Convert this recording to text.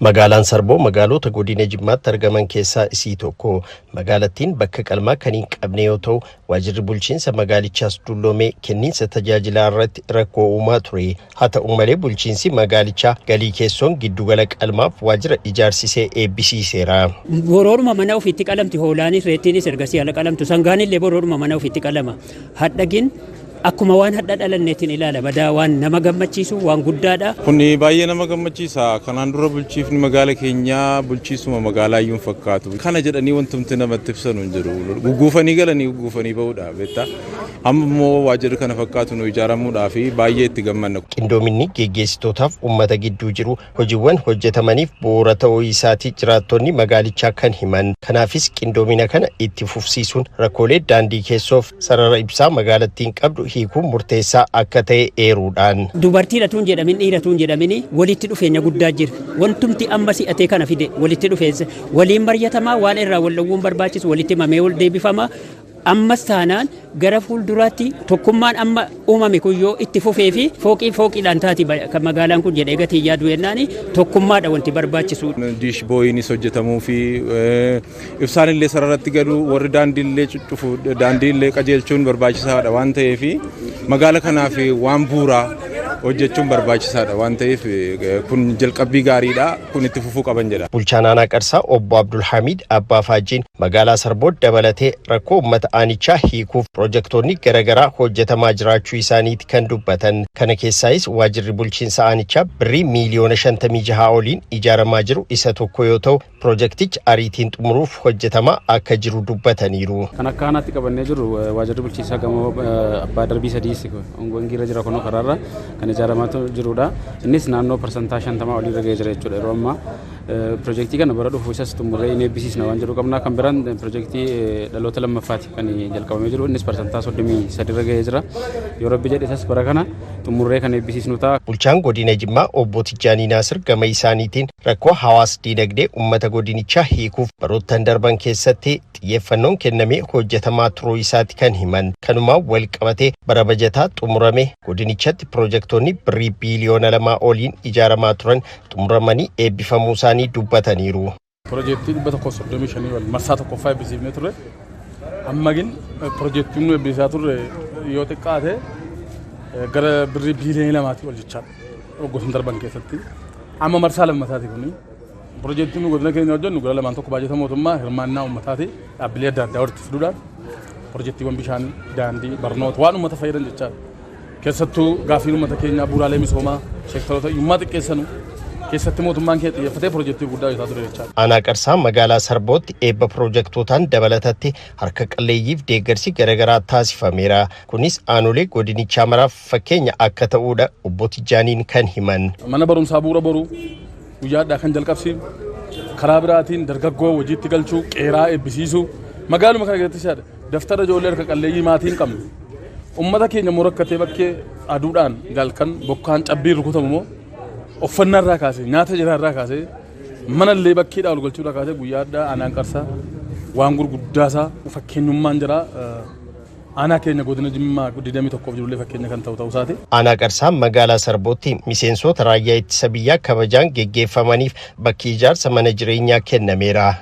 Magaalaan Sarboo magaalota godina Jimmaatti argaman keessaa isii tokko. Magaalattiin bakka qalmaa kan hin qabne yoo ta'u, waajjirri bulchiinsa magaalichaas dulloomee kenniinsa tajaajilaa irratti rakkoo uumaa ture. Haa ta'u malee bulchiinsi magaalichaa galii keessoon giddugala qalmaaf waajjira ijaarsisee eebbisiiseera. Boroodhuma mana ofiitti qalamti hoolaanis reettiinis ergasii ala qalamtu sangaanillee boroodhuma mana ofiitti qalama. Hadhagin akkuma waan hadha dhalanneetiin ilaala badaa waan nama gammachiisu waan guddaadha. Kun baay'ee nama gammachiisa. Kanaan dura bulchiifni magaala keenyaa bulchiisuma magaalaa iyyuu fakkaatu. Kana jedhanii wantumti namatti ibsanu hin jiru. Gugguufanii galanii gugguufanii ba'uudha beektaa. Amma immoo waajjirri kana fakkaatu nu ijaaramuudhaa fi baay'ee itti gammanna. Qindoominni geggeessitootaaf uummata gidduu jiru hojiiwwan hojjetamaniif bu'uura ta'uu isaati jiraattonni magaalichaa kan himan. Kanaafis qindoomina kana itti fufsiisuun rakkoolee daandii keessoof sarara ibsaa magaalattiin qabdu hiikuun murteessaa akka ta'e eeruudhaan. Dubartii tuun jedhamin dhiira tuun jedhamin walitti dhufeenya guddaa jira. Wantumti amma si'atee kana fide walitti dhufeensa waliin mari'atamaa waan irraa wal dhowwuun barbaachisu walitti mamee wal deebifama. Ammas taanaan gara fuulduraatti tokkummaan amma uumame kun yoo itti fufee fi fooqiidhaan taati kan magaalaan kun jedhee gatii yaadu jennaani tokkummaadha wanti barbaachisu. Diish booyinis hojjetamuu fi ibsaan illee sararatti galu warri daandii illee cuccufu daandii illee qajeelchuun barbaachisaadha waan ta'eef magaala kanaaf waan bu'uuraa hojjechuun barbaachisaadha waan ta'eef kun jalqabbii gaariidha kun itti fufuu qaban jedha. Bulchaan aanaa Qarsaa obbo Abdul Hamid Abbaa Faajiin magaalaa Sarboo dabalatee rakkoo uummata aanichaa hiikuuf piroojektonni garaagaraa hojjetamaa jiraachuu isaaniiti kan dubbatan. Kana keessaayis waajjirri bulchiinsa aanichaa birrii miiliyoona 56 oliin ijaaramaa jiru isa tokko yoo ta'u piroojektichi ariitiin xumuruuf hojjetamaa akka jiru dubbataniiru. Kan akka aanaatti qabannee jiru waajjirri bulchiinsaa gamoo abbaa darbii 3 wangiirra jira kunoo karaarra kan ijaaramaa jirudha. Innis naannoo parsantaa 50 olii irra ga'ee jira jechuudha. Yeroo ammaa piroojektii kana bara dhufu isas xumurree hin eebbisiisna waan jedhu qabna. Kan biraan piroojektii dhaloota lammaffaati kan jalqabamee jiru. Innis parsantaa 33 irra ga'ee jira. Yoo rabbi jedhe isas bara kana xumurree kan eebbisiisnu ta'a. Bulchaan godina Jimmaa obbo Tijjaanii Naasir gama isaaniitiin rakkoo hawaas diinagdee uummata godinichaa hiikuuf baroottan darban keessatti xiyyeeffannoon kennamee hojjetamaa turuu isaati kan himan. Kanumaan wal qabatee bara bajataa xumurame godinichatti piroojektoonni birrii biiliyoona 2 oliin ijaaramaa turan xumuramanii eebbifamuu isaanii dubbataniiru. Piroojektii 135 wal marsaa tokkoffaa eebbisiifnee turre. Amma gin piroojektiin nu eebbisaa turre yoo xiqqaate gara birrii biiliyoona 2 ol jechaadha. Waggoottan darban keessatti. Amma marsaa lammataati kuni. Piroojektiin nu godina keenya hojjennu gara lamaan tokko baajata mootummaa hirmaannaa uummataati dhaabbilee adda addaa walitti fiduudhaan piroojektiiwwan bishaan daandii barnoota waan uummata fayyadan jechaadha. Keessattuu gaafiin uummata keenyaa bu'uuraalee misoomaa seektaroota hiyyummaa xiqqeessanu keessatti mootummaan keenya xiyyeeffatee piroojektii guddaa hojjetaa ture jechaadha. Aanaa Qarsaa magaalaa Sarbootti eebba piroojektotaan dabalatatti harka qalleeyyiif deeggarsi garaagaraa taasifameera. Kunis aanolee godinichaa maraaf fakkeenya akka ta'uudha obbo Tijjaaniin kan himan. Mana barumsaa bu'uura boruu guyyaadhaa kan jalqabsiin karaa biraatiin dargaggoo hojiitti galchuu qeeraa eebbisiisuu magaaluma kana keessatti daftara ijoollee harka qalleeyyii maatiin qabnu. Ummata keenya murakkatee bakkee aduudhaan galkan bokkaan cabbii rukutamu immoo uffannaa irraa kaasee nyaata jiraa irraa kaasee mana illee bakkeedhaa ol galchuudhaa kaasee guyyaadhaa aanaan Qarsaa waan gurguddaasaa fakkeenyummaan jira. Aanaa keenya godina Jimmaa 21 jirullee fakkeenya kan ta'u ta'uu isaati. Aanaa Qarsaa magaalaa Sarbootti miseensota raayyaa ittisa biyyaa kabajaan geggeeffamaniif bakki ijaarsa mana jireenyaa kennameera.